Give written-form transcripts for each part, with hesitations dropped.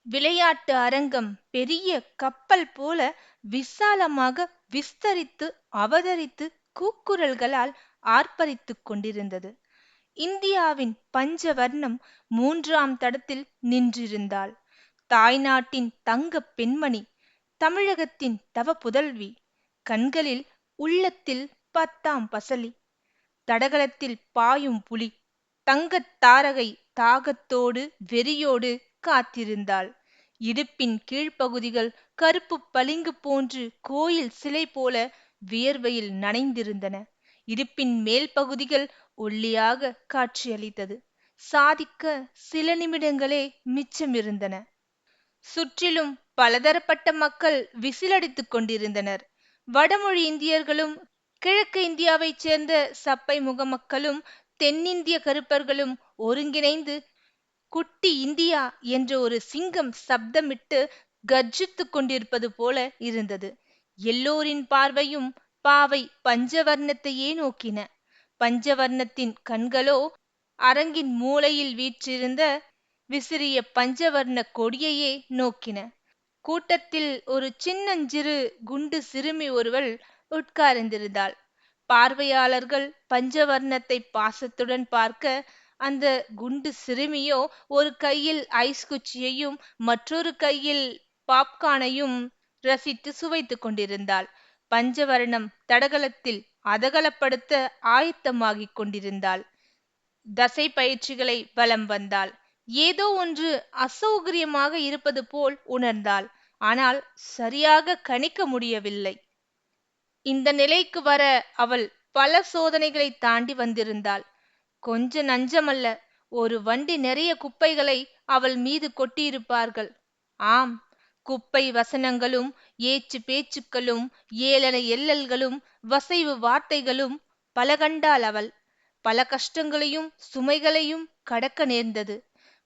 விளையாட்டு அரங்கம் பெரிய கப்பல் போல விசாலமாக விஸ்தரித்து அவதரித்து கூக்குரல்களால் ஆர்ப்பரித்துக் கொண்டிருந்தது. இந்தியாவின் பஞ்சவர்ணம் மூன்றாம் தடத்தில் நின்றிருந்தாள். தாய்நாட்டின் தங்க பெண்மணி, தமிழகத்தின் தவ புதல்வி. கண்களில் உள்ளத்தில் பத்தாம் பசலி. தடகளத்தில் பாயும் புலி. தங்கத் தாரகை தாகத்தோடு வெறியோடு காத்திருந்தாள். இடுப்பின் கீழ்ப்பகுதிகள் கருப்பு பளிங்கு போன்று கோயில் சிலை போல வியர்வையில் நனைந்திருந்தன. இடுப்பின் மேல் பகுதிகள் ஒல்லியாக காட்சியளித்தது. சாதிக்க சில நிமிடங்களே மிச்சமிருந்தன. சுற்றிலும் பலதரப்பட்ட மக்கள் விசிலடித்துக் கொண்டிருந்தனர். வடமொழி இந்தியர்களும் கிழக்கு இந்தியாவைச் சேர்ந்த சப்பை முக மக்களும் தென்னிந்திய கருப்பர்களும் ஒருங்கிணைந்து குட்டி இந்தியா என்ற ஒரு சிங்கம் சப்தமிட்டு கர்ஜித்துக் கொண்டிருப்பது போல இருந்தது. எல்லோரின் பார்வையும் பாவை பஞ்சவர்ணத்தையே நோக்கின. பஞ்சவர்ணத்தின் கண்களோ அரங்கின் மூலையில் வீற்றிருந்த விசிறிய பஞ்சவர்ண கொடியையே நோக்கின. கூட்டத்தில் ஒரு சின்னஞ்சிறு குண்டு சிறுமி ஒருவள் உட்கார்ந்திருந்தாள். பார்வையாளர்கள் பஞ்சவர்ணத்தை பாசத்துடன் பார்க்க, அந்த குண்டு சிறுமியோ ஒரு கையில் ஐஸ் குச்சியையும் மற்றொரு கையில் பாப்கார்னையும் ரசித்து சுவைத்துக் கொண்டிருந்தாள். பஞ்சவர்ணம் தடகளத்தில் அதகலப்படுத்த ஆயத்தமாகிக் கொண்டிருந்தாள். தசை பயிற்சிகளை வலம் வந்தாள். ஏதோ ஒன்று அசௌகரியமாக இருப்பது போல் உணர்ந்தாள். ஆனால் சரியாக கணிக்க முடியவில்லை. இந்த நிலைக்கு வர அவள் பல சோதனைகளை தாண்டி வந்திருந்தாள். கொஞ்ச நஞ்சமல்ல, ஒரு வண்டி நிறைய குப்பைகளை அவள் மீது கொட்டியிருப்பார்கள். ஆம், குப்பை வசனங்களும் ஏச்சு பேச்சுக்களும் ஏளன எல்லல்களும் வசைவு வார்த்தைகளும் பல கண்டாள் அவள். பல கஷ்டங்களையும் சுமைகளையும் கடக்க நேர்ந்தது.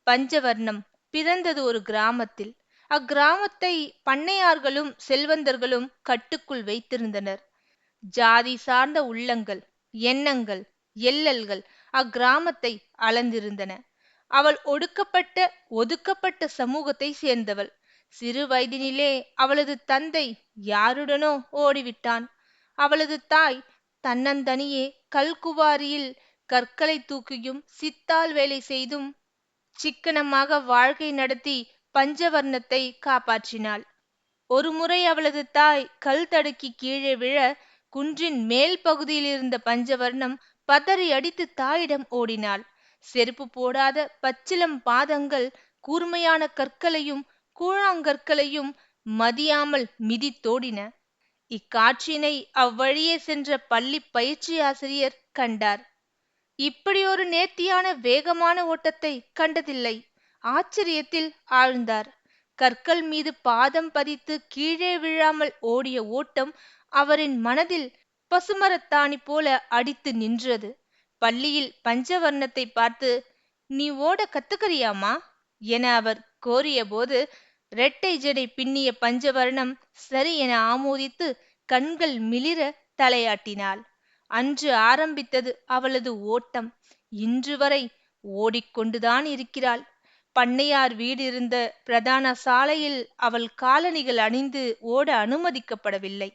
பஞ்சவர்ணம் பிறந்தது ஒரு கிராமத்தில். அக்கிராமத்தை பண்ணையார்களும் செல்வந்தர்களும் கட்டுக்குள் வைத்திருந்தனர். ஜாதி சார்ந்த உள்ளங்கள், எண்ணங்கள், எல்லல்கள் அக்கிராமத்தை அளந்திருந்தன. அவள் ஒடுக்கப்பட்ட ஒதுக்கப்பட்ட சமூகத்தை சேர்ந்தவள். சிறு வயதினிலே அவளது தந்தை யாருடனோ ஓடிவிட்டான். அவளது தாய் தன்னந்தனியே கல்குவாரியில் கற்களை தூக்கியும் சித்தால் வேலை செய்தும் சிக்கனமாக வாழ்க்கை நடத்தி பஞ்சவர்ணத்தை காப்பாற்றினாள். ஒருமுறை அவளது தாய் கல் தடுக்கி கீழே விழ, குன்றின் மேல் பகுதியில் இருந்த பஞ்சவர்ணம் பதறி அடித்து தாயிடம் ஓடினாள். செருப்பு போடாத பச்சிளம் பாதங்கள் கூர்மையான கற்களையும் கூழாங்கற்களையும் மதியாமல் மிதித்தோடின. இக்காட்சியினை அவ்வழியே சென்ற பள்ளி பயிற்சி ஆசிரியர் கண்டார். இப்படி ஒரு நேர்த்தியான வேகமான ஓட்டத்தை கண்டதில்லை. ஆச்சரியத்தில் ஆழ்ந்தார். கற்கள் மீது பாதம் பதித்து கீழே விழாமல் ஓடிய ஓட்டம் அவரின் மனதில் பசுமரத்தாணி போல அடித்து நின்றது. பள்ளியில் பஞ்சவர்ணத்தை பார்த்து, நீ ஓட கத்துக்கறியாமா என அவர் கோரியபோது, இரட்டை ஜடை பின்னிய பஞ்சவர்ணம் சரி என ஆமோதித்து கண்கள் மிளிர தலையாட்டினாள். அன்று ஆரம்பித்தது அவளது ஓட்டம். இன்று வரை ஓடிக்கொண்டுதான் இருக்கிறாள். பண்ணையார் வீடு இருந்த பிரதான சாலையில் அவள் காலணிகள் அணிந்து ஓட அனுமதிக்கப்படவில்லை.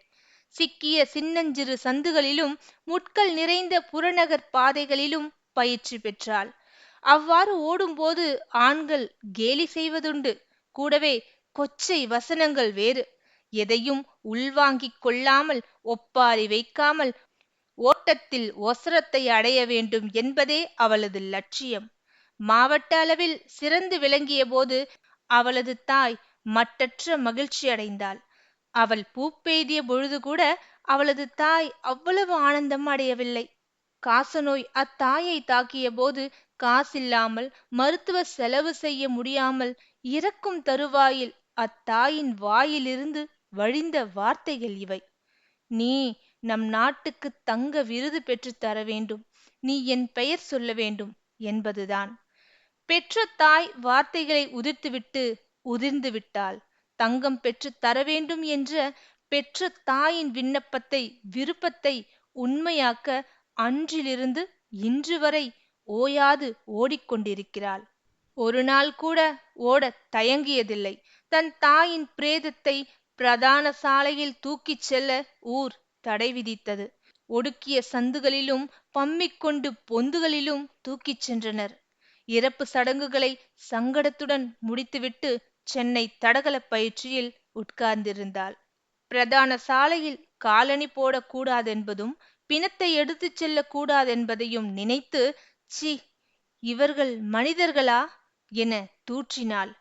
சிக்கிய சின்னஞ்சிறு சந்துகளிலும் முட்கள் நிறைந்த புறநகர் பாதைகளிலும் பயிற்சி பெற்றாள். அவ்வாறு ஓடும்போது ஆண்கள் கேலி செய்வதுண்டு. கூடவே கொச்சை வசனங்கள் வேறு. எதையும் உள்வாங்கிக் கொள்ளாமல் ஒப்பாரி வைக்காமல் ஓட்டத்தில் ஒசரத்தை அடைய வேண்டும் என்பதே அவளது லட்சியம். மாவட்ட அளவில் சிறந்து விளங்கிய போது அவளது தாய் மட்டற்ற மகிழ்ச்சி அடைந்தாள். அவள் பூப்பெய்திய பொழுது கூட அவளது தாய் அவ்வளவு ஆனந்தம் அடையவில்லை. காசநோய் அத்தாயை தாக்கிய போது காசில்லாமல் மருத்துவ செலவு செய்ய முடியாமல் இறக்கும் தருவாயில் அத்தாயின் வாயிலிருந்து வழிந்த வார்த்தைகள் இவை. நீ நம் நாட்டுக்கு தங்க விருது பெற்று தர வேண்டும், நீ என் பெயர் சொல்ல வேண்டும் என்பதுதான். பெற்ற தாய் வார்த்தைகளை உதிர்த்துவிட்டு உதிர்ந்து விட்டாள். தங்கம் பெற்று தர வேண்டும் என்ற பெற்ற தாயின் விண்ணப்பத்தை விருப்பத்தை உண்மையாக்க அன்றிலிருந்து இன்று வரை ஓயாது ஓடிக்கொண்டிருக்கிறாள். ஒரு நாள் கூட ஓடத் தயங்கியதில்லை. தன் தாயின் பிரேதத்தை பிரதான சாலையில் தூக்கிச் செல்ல ஊர் தடை விதித்தது. ஒடுக்கிய சந்துகளிலும் பம்மிக் கொண்டு பொந்துகளிலும் தூக்கிச் சென்றனர். இறப்பு சடங்குகளை சங்கடத்துடன் முடித்துவிட்டு சென்னை தடகள பயிற்சியில் உட்கார்ந்திருந்தாள். பிரதான சாலையில் காலணி போடக் கூடாதென்பதும் பிணத்தை எடுத்துச் செல்லக் கூடாதென்பதையும் நினைத்து, சி, இவர்கள் மனிதர்களா என தூற்றினாள்.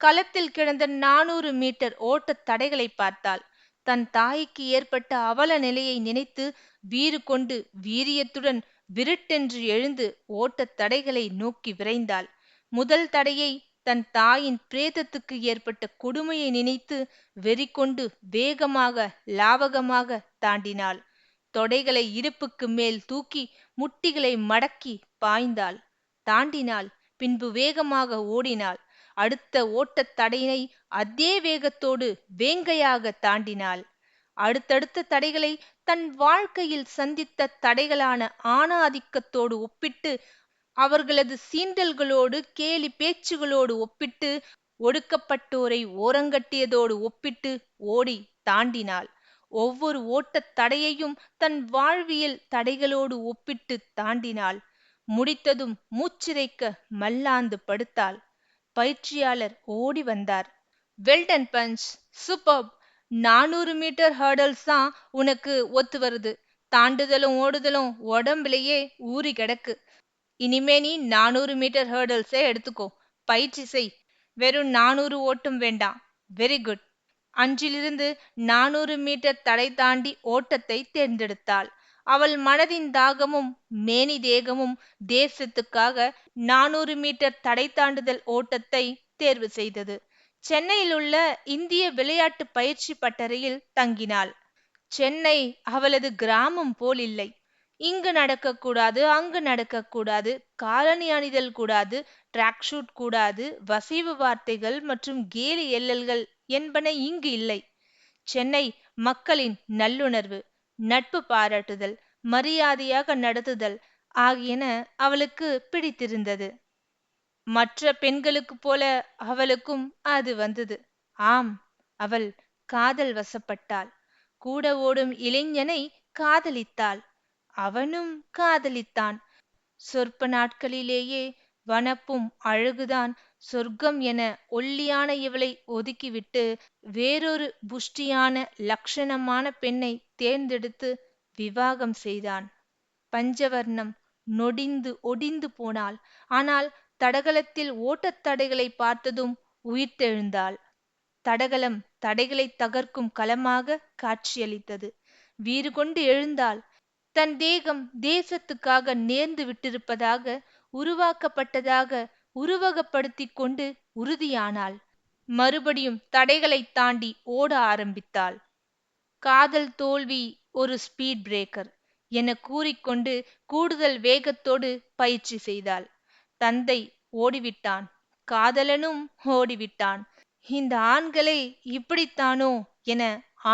களத்தில் கிடந்த 400 மீட்டர் ஓட்டத் தடைகளை பார்த்தாள். தன் தாய்க்கு ஏற்பட்ட அவல நிலையை நினைத்து வீறு கொண்டு வீரியத்துடன் விருட்டென்று எழுந்து ஓட்டத் தடைகளை நோக்கி விரைந்தாள். முதல் தடையை தன் தாயின் பிரேதத்துக்கு ஏற்பட்ட கொடுமையை நினைத்து வெறி கொண்டு வேகமாக லாவகமாக தாண்டினாள். தொடைகளை இடுப்புக்கு மேல் தூக்கி முட்டிகளை மடக்கி பாய்ந்தாள். தாண்டினாள். பின்பு வேகமாக ஓடினாள். அடுத்த ஓட்டத் தடையினை அதே வேகத்தோடு வேங்கையாக தாண்டினாள். அடுத்தடுத்த தடைகளை தன் வாழ்க்கையில் சந்தித்த தடைகளான ஆணாதிக்கத்தோடு ஒப்பிட்டு, அவர்களது சீண்டல்களோடு கேலி பேச்சுகளோடு ஒப்பிட்டு, ஒடுக்கப்பட்டோரை ஓரங்கட்டியதோடு ஒப்பிட்டு ஓடி தாண்டினாள். ஒவ்வொரு ஓட்டத் தடையையும் தன் வாழ்வியல் தடைகளோடு ஒப்பிட்டு தாண்டினாள். முடித்ததும் மூச்சிறைக்க மல்லாந்து படுத்தாள். பயிற்சியாளர் ஓடி வந்தார். Well done punch, superb. 400 metre hurdles தான் உனக்கு ஒத்து வருது. தாண்டுதலும் ஓடுதலும் உடம்புலயே ஊறி கிடக்கு. இனிமே நீ 400 மீட்டர் ஹர்டல்ஸை எடுத்துக்கோ. பயிற்சி செய். வெறும் 400 ஓட்டும் வேண்டாம். Very good. அன்றிலிருந்து 400 மீட்டர் தடை தாண்டி ஓட்டத்தை தேர்ந்தெடுத்தாள். அவள் மனதின் தாகமும் மேனி தேகமும் தேசத்துக்காக 400 மீட்டர் தடை தாண்டுதல் ஓட்டத்தை தேர்வு செய்தது. சென்னையில் உள்ள இந்திய விளையாட்டு பயிற்சி பட்டறையில் தங்கினாள். சென்னை அவளது கிராமம் போல் இல்லை. இங்கு நடக்கக்கூடாது, அங்கு நடக்கக்கூடாது, காலணி அணிதல் கூடாது, ட்ராக் ஷூட் கூடாது, வசைவு வார்த்தைகள் மற்றும் கேலி எல்லல்கள் என்பன இங்கு இல்லை. சென்னை மக்களின் நல்லுணர்வு, நட்பு பாராட்டுதல், மரியாதையாக நடத்துதல் ஆகியன அவளுக்கு பிடித்திருந்தது. மற்ற பெண்களுக்குப் போல அவளுக்கும் அது வந்தது. ஆம், அவள் காதல் வசப்பட்டாள். கூட ஓடும் இளைஞனை காதலித்தாள். அவனும் காதலித்தான். சொற்ப நாட்களிலேயே வனப்பும் அழகுதான் சொர்க்கம் என ஒல்லியான இவளை ஒதுக்கிவிட்டு வேறொரு புஷ்டியான லக்ஷணமான பெண்ணை தேர்ந்தெடுத்து விவாகம் செய்தான். பஞ்சவர்ணம் நொடிந்து ஒடிந்து போனாள். ஆனால் தடகளத்தில் ஓட்டத் தடைகளை பார்த்ததும் உயிர்த்தெழுந்தாள். தடகளம் தடைகளை தகர்க்கும் களமாக காட்சியளித்தது. வீறு கொண்டு எழுந்தாள். தன் தேகம் தேசத்துக்காக நேர்ந்து விட்டிருப்பதாக, உருவாக்கப்பட்டதாக உருவகப்படுத்திக் கொண்டு உறுதியானாள். மறுபடியும் தடைகளை தாண்டி ஓட ஆரம்பித்தாள். காதல் தோல்வி ஒரு ஸ்பீட் பிரேக்கர் என கூறிக்கொண்டு கூடுதல் வேகத்தோடு பயிற்சி செய்தாள். தந்தை ஓடிவிட்டான். காதலனும் ஓடிவிட்டான். இந்த ஆண்களை இப்படித்தானோ என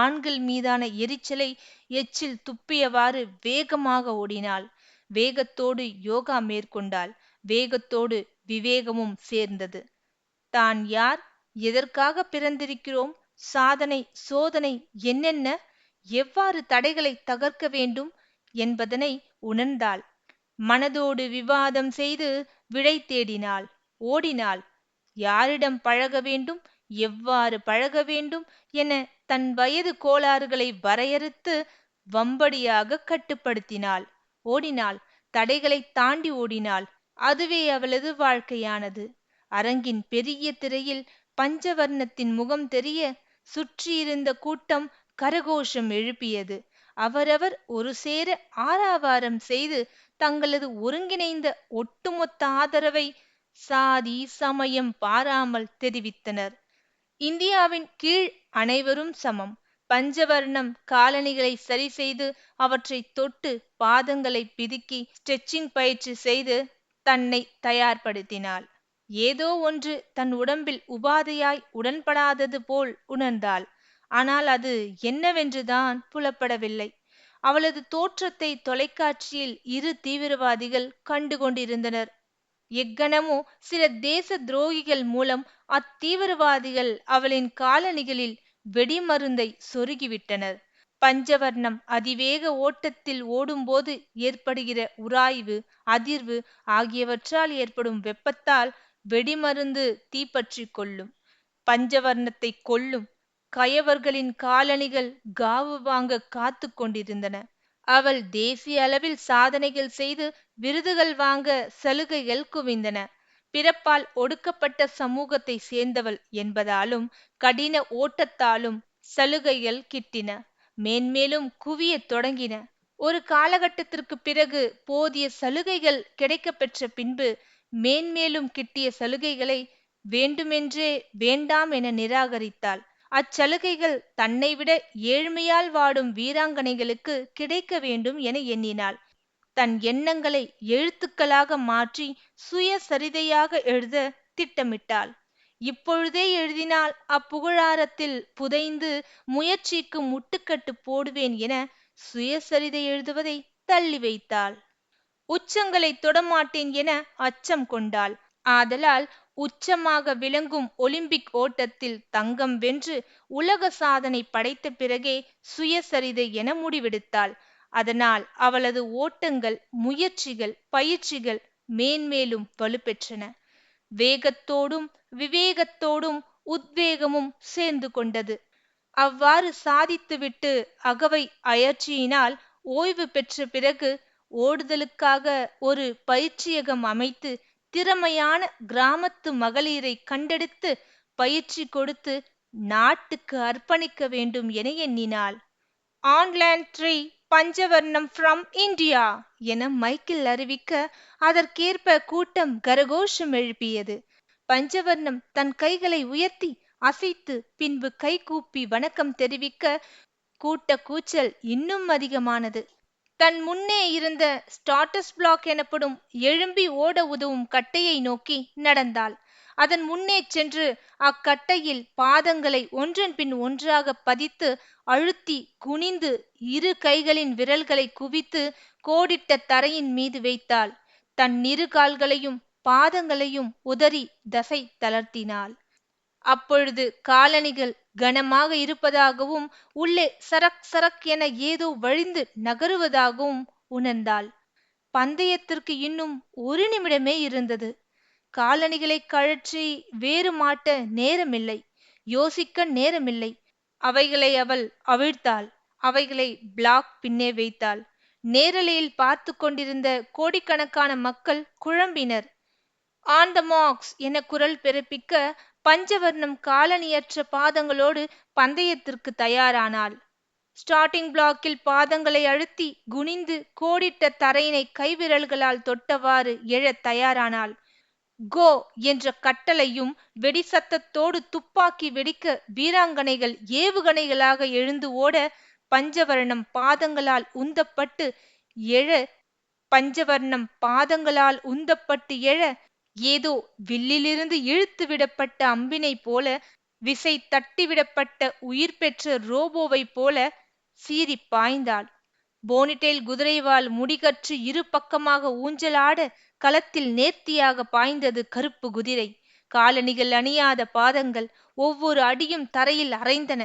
ஆண்கள் மீதான எரிச்சலை எச்சில் துப்பியவாறு வேகமாக ஓடினாள். வேகத்தோடு யோகா மேற்கொண்டாள். வேகத்தோடு விவேகமும் சேர்ந்தது. தான் யார், எதற்காக பிறந்திருக்கிறோம், சாதனை சோதனை என்னென்ன, எவ்வாறு தடைகளை தகர்க்க வேண்டும் என்பதனை உணர்ந்தாள். மனதோடு விவாதம் செய்து விடை தேடினாள். ஓடினாள். யாரிடம் பழக வேண்டும், எவ்வாறு பழக வேண்டும் என தன் வயது கோளாறுகளை வரையறுத்து வம்படியாக கட்டுப்படுத்தினாள். ஓடினாள். தடைகளை தாண்டி ஓடினாள். அதுவே அவளது வாழ்க்கையானது. அரங்கின் பெரிய திரையில் பஞ்சவர்ணத்தின் முகம் தெரிய சுற்றியிருந்த கூட்டம் கரகோஷம் எழுப்பியது. அவரவர் ஒரு சேர ஆரவாரம் செய்து தங்களது ஒருங்கிணைந்த ஒட்டுமொத்த ஆதரவை சாதி சமயம் பாராமல் தெரிவித்தனர். இந்தியாவின் கீழ் அனைவரும் சமம். பஞ்சவர்ணம் காலணிகளை சரி செய்து அவற்றை தொட்டு பாதங்களை பிதுக்கி ஸ்ட்ரெச்சிங் பயிற்சி செய்து தன்னை தயார்படுத்தினாள். ஏதோ ஒன்று தன் உடம்பில் உபாதையாய் உடன்படாதது போல் உணர்ந்தாள். ஆனால் அது என்னவென்றுதான் புலப்படவில்லை. அவளது தோற்றத்தை தொலைக்காட்சியில் இரு தீவிரவாதிகள் கண்டு கொண்டிருந்தனர். எக்கணமோ சில தேச துரோகிகள் மூலம் அத்தீவிரவாதிகள் அவளின் காலணிகளில் வெடிமருந்தை சொருகிவிட்டனர். பஞ்சவர்ணம் அதிவேக ஓட்டத்தில் ஓடும்போது ஏற்படுகிற உராய்வு, அதிர்வு ஆகியவற்றால் ஏற்படும் வெப்பத்தால் வெடிமருந்து தீப்பற்றி கொள்ளும். பஞ்சவர்ணத்தை கொல்லும் கயவர்களின் காலணிகள் காவு வாங்க காத்து கொண்டிருந்தன. அவள் தேசிய அளவில் சாதனைகள் செய்து விருதுகள் வாங்க சலுகைகள் குவிந்தன. பிறப்பால் ஒடுக்கப்பட்ட சமூகத்தை சேர்ந்தவள் என்பதாலும் கடின ஓட்டத்தாலும் சலுகைகள் கிட்டின, மேன்மேலும் குவியத் தொடங்கின. ஒரு காலகட்டத்திற்கு பிறகு போதிய சலுகைகள் கிடைக்கப்பெற்ற பின்பு மேன்மேலும் கிட்டிய சலுகைகளை வேண்டுமென்றே வேண்டாம் என நிராகரித்தாள். அச்சலுகைகள் தன்னை விட ஏழ்மையால் வாடும் வீராங்கனைகளுக்கு கிடைக்க வேண்டும் என எண்ணினாள். தன் எண்ணங்களை எழுத்துக்களாக மாற்றி சுயசரிதையாக எழுத திட்டமிட்டாள். இப்பொழுதே எழுதினால் அப்புகழாரத்தில் புதைந்து முயற்சிக்கு முட்டுக்கட்டு போடுவேன் என சுயசரிதை எழுதுவதை தள்ளி வைத்தாள். உச்சங்களை தொடமாட்டேன் என அச்சம் கொண்டாள். ஆதலால் உச்சமாக விளங்கும் ஒலிம்பிக் ஓட்டத்தில் தங்கம் வென்று உலக சாதனை படைத்த பிறகே சுயசரிதை என முடிவெடுத்தாள். அதனால் அவளது ஓட்டங்கள், முயற்சிகள், பயிற்சிகள் மேன்மேலும் வலுப்பெற்றன. வேகத்தோடும் விவேகத்தோடும் உத்வேகமும் சேர்ந்து கொண்டது. அவ்வாறு சாதித்துவிட்டு அகவை அயற்சியினால் ஓய்வு பெற்ற பிறகு ஓடுதலுக்காக ஒரு பயிற்சியகம் அமைத்து திறமையான கிராமத்து மகளிரை கண்டெடுத்து பயிற்சி கொடுத்து நாட்டுக்கு அர்ப்பணிக்க வேண்டும் என எண்ணினாள். ஆன்லேண்ட் 3 பஞ்சவர்ணம் ஃப்ரம் இந்தியா என மைக்கில் அறிவிக்க அதற்கேற்ப கூட்டம் கரகோஷம் எழுப்பியது. பஞ்சவர்ணம் தன் கைகளை உயர்த்தி அசைத்து பின்பு கைகூப்பி வணக்கம் தெரிவிக்க கூட்ட கூச்சல் இன்னும் அதிகமானது. தன் முன்னே இருந்த ஸ்டார்டர்ஸ் பிளாக் எனப்படும் எழும்பி ஓட உதவும் கட்டையை நோக்கி நடந்தாள். அதன் முன்னே சென்று அக்கட்டையில் பாதங்களை ஒன்றன் பின் ஒன்றாக பதித்து அழுத்தி குனிந்து இரு கைகளின் விரல்களை குவித்து கோடிட்ட தரையின் மீது வைத்தாள். தன் இரு கால்களையும் பாதங்களையும் உதறி தசை தளர்த்தினாள். அப்பொழுது காலணிகள் கனமாக இருப்பதாகவும் உள்ளே சரக் சரக் என ஏதோ வழிந்து நகருவதாகவும் உணர்ந்தாள். பந்தயத்திற்கு இன்னும் ஒரு நிமிடமே இருந்தது. காலணிகளை கழற்றி வேறு மாட்ட நேரமில்லை, யோசிக்க நேரமில்லை. அவைகளை அவள் அவிழ்த்தாள். அவைகளை பிளாக் பின்னே வைத்தாள். நேரலையில் பார்த்து கொண்டிருந்த கோடிக்கணக்கான மக்கள் குழம்பினர். ஆன் த மார்க்ஸ் என குரல் பிறப்பிக்க பஞ்சவர்ணம் காலணியற்ற பாதங்களோடு பந்தயத்திற்கு தயாரானாள். ஸ்டார்டிங் பிளாக்கில் பாதங்களை அழுத்தி குனிந்து கோடிட்ட தரையினை கைவிரல்களால் தொட்டவாறு எழத் தயாரானாள். கோ என்ற கட்டளையும் வெடி சத்தத்தோடு துப்பாக்கி வெடிக்க வீராங்கனைகள் ஏவுகணைகளாக எழுந்து ஓட பஞ்சவர்ணம் பாதங்களால் உந்தப்பட்டு எழ ஏதோ வில்லிலிருந்து இழுத்து விடப்பட்ட அம்பினை போல, விசை தட்டிவிடப்பட்ட உயிர் பெற்ற ரோபோவை போல சீறி பாய்ந்தாள். போனிடெயில் குதிரைவால் முடிகற்று இரு பக்கமாக ஊஞ்சலாட களத்தில் நேர்த்தியாக பாய்ந்தது கருப்பு குதிரை. காலணிகள் அணியாத பாதங்கள் ஒவ்வொரு அடியும் தரையில் அரைந்தன.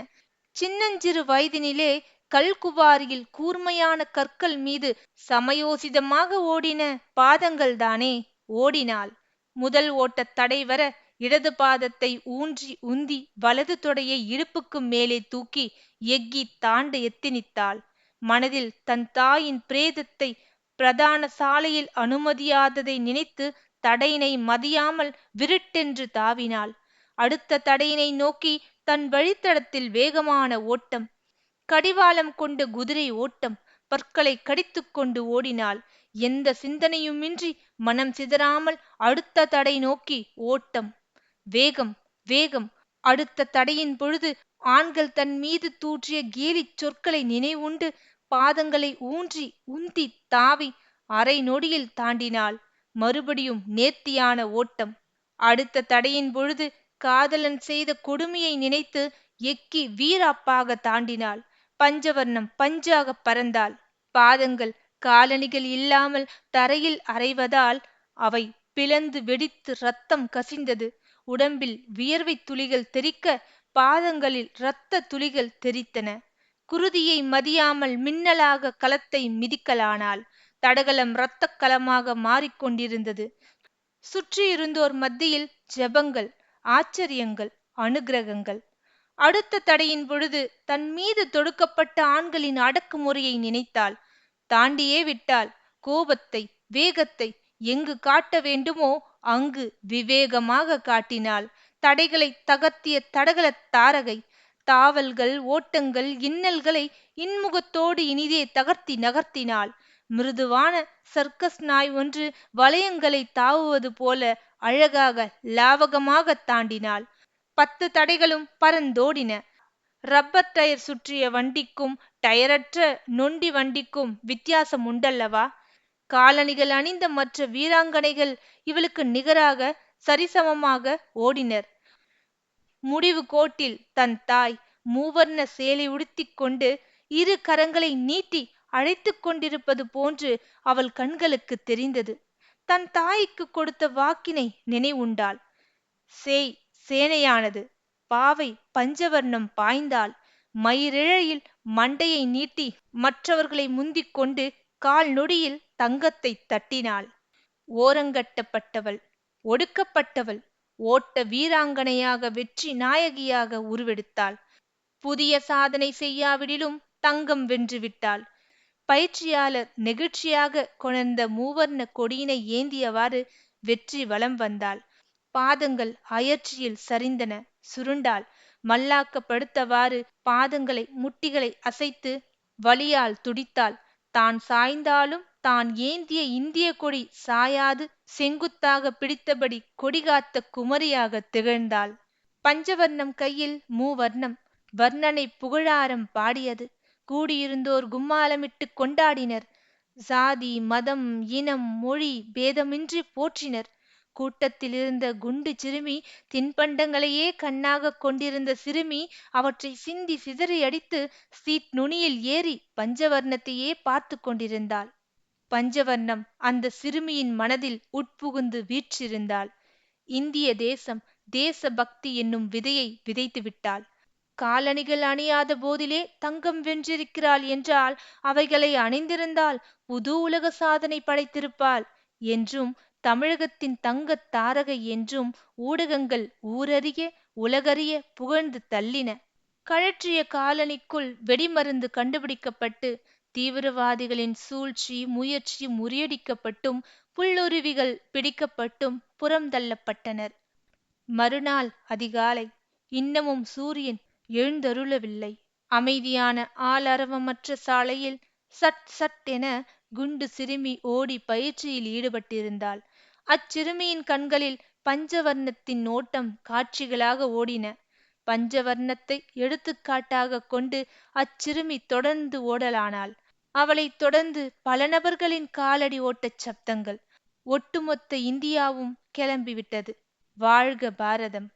சின்னஞ்சிறு வயதினிலே கல்குவாரியில் கூர்மையான கற்கள் மீது சமயோசிதமாக ஓடின பாதங்கள்தானே ஓடினாள். முதல் ஓட்டத் தடை வர இடது பாதத்தை ஊன்றி உந்தி வலது தொடையை இடுப்புக்கு மேலே தூக்கி எக்கி தாண்ட எத்தனித்தாள். மனதில் தன் தாயின் பிரேதத்தை பிரதான சாலையில் அனுமதியாததை நினைத்து தடையினை மதியாமல் விருட்டென்று தாவினாள். அடுத்த தடையினை நோக்கி தன் வழித்தடத்தில் வேகமான ஓட்டம். கடிவாளம் கொண்ட குதிரை ஓட்டம். பற்களை கடித்துக்கொண்டு ஓடினாள். எந்த சிந்தனையுமின்றி மனம் சிதறாமல் அடுத்த தடை நோக்கி ஓட்டம். வேகம், வேகம். அடுத்த தடையின் பொழுது ஆண்கள் தன் மீது தூற்றிய கேலிச் சொற்களை நினைவுண்டு பாதங்களை ஊன்றி உந்தி தாவி அரை நொடியில் தாண்டினாள். மறுபடியும் நேர்த்தியான ஓட்டம். அடுத்த தடையின் பொழுது காதலன் செய்த கொடுமையை நினைத்து எக்கி வீராப்பாக தாண்டினாள். பஞ்சவர்ணம் பஞ்சாக பறந்தாள். பாதங்கள் காலணிகள் இல்லாமல் தரையில் அரைவதால் அவை பிளந்து வெடித்து ரத்தம் கசிந்தது. உடம்பில் வியர்வை துளிகள் தெறிக்க, பாதங்களில் இரத்த துளிகள் தெறித்தன. குருதியை மதியாமல் மின்னலாக களத்தை மிதிக்கலானாள். தடகளம் இரத்தக் களமாக மாறிக்கொண்டிருந்தது. சுற்றியிருந்தோர் மத்தியில் ஜெபங்கள், ஆச்சரியங்கள், அனுக்கிரகங்கள். அடுத்த தடையின் பொழுது தன் மீது தொடுக்கப்பட்ட ஆண்களின் அடக்குமுறையை நினைத்தாள். தாண்டியே விட்டாள். கோபத்தை, வேகத்தை எங்கு காட்ட வேண்டுமோ அங்கு விவேகமாக காட்டினாள். தடைகளை தகர்த்திய தடகள தாரகை. தாவல்கள், ஓட்டங்கள், இன்னல்களை இன்முகத்தோடு இனிதே தகர்த்தி நகர்த்தினாள். மிருதுவான சர்க்கஸ் நாய் ஒன்று வளையங்களை தாவுவது போல அழகாக லாவகமாக தாண்டினாள். 10 தடைகளும் பறந்தோடின. ரப்பர் டயர் சுற்றிய வண்டிக்கும் டயரற்ற நொண்டி வண்டிக்கும் வித்தியாசம் உண்டல்லவா? காலணிகள் அணிந்த மற்ற வீராங்கனைகள் இவளுக்கு நிகராக சரிசமமாக ஓடினர். முடிவு கோட்டில் தன் தாய் மூவர்ண சேலை உடுத்திக் கொண்டு இரு கரங்களை நீட்டி அழைத்து கொண்டிருப்பது போன்று அவள் கண்களுக்கு தெரிந்தது. தன் தாய்க்கு கொடுத்த வாக்கினை நினைவுண்டாள். சேய் சேனையானது. பாவை பஞ்சவர்ணம் பாய்ந்தாள். மயிரிழையில் மண்டையை நீட்டி மற்றவர்களை முந்திக் கொண்டு கால் நொடியில் தங்கத்தை தட்டினாள். ஓரங்கட்டப்பட்டவள், ஒடுக்கப்பட்டவள், ஓட்ட வீராங்கனையாக வெற்றி நாயகியாக உருவெடுத்தாள். புதிய சாதனை செய்யாவிடிலும் தங்கம் வென்றுவிட்டாள். பயிற்சியாளர் நெகிழ்ச்சியாக கொணர்ந்த மூவர்ண கொடியினை ஏந்தியவாறு வெற்றி வலம் வந்தாள். பாதங்கள் அயற்சியில் சரிந்தன. சுருண்டாள். மல்லாக்கப்படுத்தவாறு பாதங்களை முட்டிகளை அசைத்து வலியால் துடித்தாள். தான் சாய்ந்தாலும் தான் ஏந்திய இந்திய கொடி சாயாது செங்குத்தாக பிடித்தபடி கொடிகாத்த குமரியாக திகழ்ந்தாள். பஞ்சவர்ணம் கையில் மூவர்ணம். வர்ணனை புகழாரம் பாடியது. கூடியிருந்தோர் கும்மாளமிட்டு கொண்டாடினர். சாதி, மதம், இனம், மொழி பேதமின்றி போற்றினர். கூட்டத்தில் இருந்த குண்டு சிறுமி, தின்பண்டங்களையே கண்ணாக கொண்டிருந்த சிறுமி, அவற்றை சிந்தி சிதறியடித்து சீட் நுனியில் ஏறி பஞ்சவர்ணத்தையே பார்த்து கொண்டிருந்தாள். பஞ்சவர்ணம் அந்த சிறுமியின் மனதில் உட்புகுந்து வீற்றிருந்தாள். இந்திய தேசம், தேச பக்தி என்னும் விதையை விதைத்து விட்டாள். காலணிகள் அணியாத போதிலே தங்கம் வென்றிருக்கிறாள் என்றால் அவைகளை அணிந்திருந்தால் புது உலக சாதனை படைத்திருப்பாள் என்றும், தமிழகத்தின் தங்கத் தாரகை என்றும் ஊடகங்கள் ஊரறிய உலகறிய புகழ்ந்து தள்ளின. கழற்றிய காலணிக்குள் வெடிமருந்து கண்டுபிடிக்கப்பட்டு தீவிரவாதிகளின் சூழ்ச்சி முயற்சி முறியடிக்கப்பட்டும் புல்லுருவிகள் பிடிக்கப்பட்டும் புறம் தள்ளப்பட்டனர். மறுநாள் அதிகாலை. இன்னமும் சூரியன் எழுந்தருளவில்லை. அமைதியான ஆளரவமற்ற சாலையில் சட் சட் என குண்டு சிறுமி ஓடி பயிற்சியில் ஈடுபட்டிருந்தாள். அச்சிறுமியின் கண்களில் பஞ்சவர்ணத்தின் ஓட்டம் காட்சிகளாக ஓடின. பஞ்சவர்ணத்தை எடுத்துக்காட்டாக கொண்டு அச்சிறுமி தொடர்ந்து ஓடலானாள். அவளை தொடர்ந்து பல நபர்களின் காலடி ஓட்டச் சப்தங்கள். ஒட்டுமொத்த இந்தியாவும் கிளம்பிவிட்டது. வாழ்க பாரதம்!